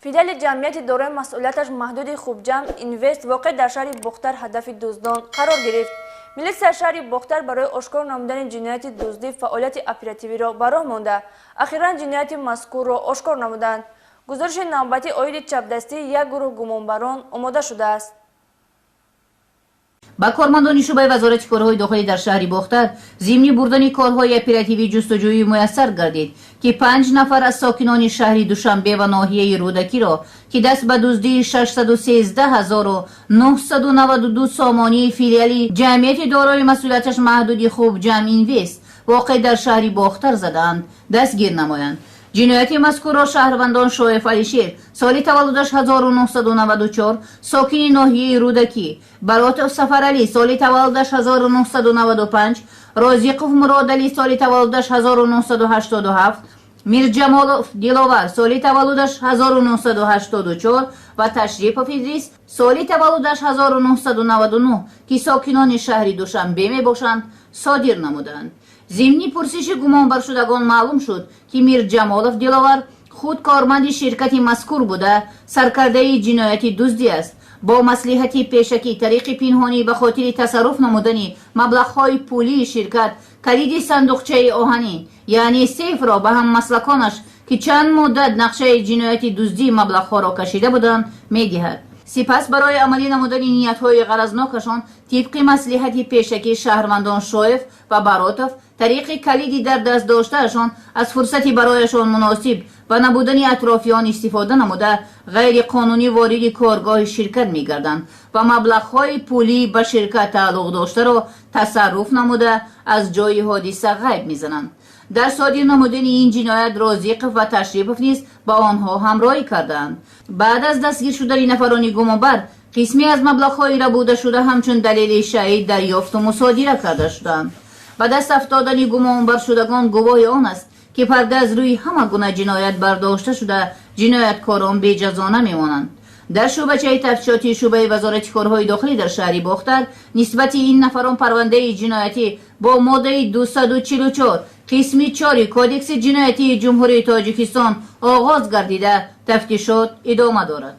филиали ҷамъияти дорои масъулияташ маҳдуди хубҷам инвест воқеъ дар шаҳри бухтар ҳадафи дуздон қарор гирифт. милисияи шаҳри бухтар барои ошкор намудани ҷинояти дуздӣ фаъолияти оперативиро ба роҳ монда ахиран ҷинояти мазкурро ошкор намуданд. гузориши навбатӣ оиди чапдастии як гурӯҳ гумонбарон омода шудааст. ба кормандони шӯъбаи вазорати корҳои дохилӣ дар шаҳри бухтар зимни бурдани корҳои оперативии ҷустуҷӯӣ муяссар гардид ки 5 нафар аз сокинони шаҳри душанбе ва ноҳияи рӯдакиро ки даст ба дуздии 613,992 сомонии филиали ҷамъияти дорои масъулияташ маҳдуди хубҷам инвест воқеъ дар шаҳри бухтар задаанд дастгир намоянд. ҷинояти мазкурро шаҳрвандон шоеф алишер соли таваллудаш 1994 сокини ноҳияи рӯдакӣ, баротов сафаралӣ соли таваллудаш 1995, розиқов муродалӣ соли таваллудаш 1987, мирҷамолов диловар соли таваллудаш 1984 ва ташрипов идрис соли таваллудаш 1999 ки сокинони шаҳри душанбе мебошанд содир намуданд. зимни пурсиши гумонбаршудагон маълум шуд ки мирҷамолов диловар худ корманди ширкати мазкур буда саркардаи ҷинояти дуздӣ аст. бо маслиҳати пешакӣ тариқи пинҳонӣ ба хотири тасарруф намудани маблағҳои пулии ширкат калиди сандуқчаи оҳанӣ яъне сейфро ба ҳаммаслаконаш ки чанд муддат нақшаи ҷинояти дуздии маблағҳоро кашида буданд медиҳад. сипас барои амалӣ намудани ниятҳои ғаразнокашон тибқи маслиҳати пешакӣ шаҳрвандон шоеф ва баротов тариқи калиди дар даст доштаашон аз фурсати барояшон муносиб ва набудани атрофиён истифода намуда ғайриқонунӣ вориди коргоҳи ширкат мегарданд ва маблағҳои пулӣ ба ширкат тааллуқ доштаро тасарруф намуда аз ҷои ҳодиса ғайб мезананд. дар содир намудани ин ҷиноят розиқов ва ташрипов низ ба онҳо ҳамроҳӣ кардаанд. баъд аз дастгир шудани нафарони гумонбар қисме аз маблағҳои рабудашуда ҳамчун далели шаҳид дарёфту мусодира карда шуданд. ба даст афтодани гумонбаршудагон гувоҳи он аст ки парда аз рӯи ҳама гуна ҷиноят бардошта шуда ҷинояткорон беҷазо намемонанд. дар шӯъбачаи тафтишоти шӯъбаи вазорати корҳои дохилӣ дар шаҳри бухтар нисбати ин нафарон парвандаи ҷиноятӣ бо моддаи 244 қисми 4 кодекси ҷиноятии ҷумҳурии Тоҷикистон оғоз гардида тафтишот идома дорад.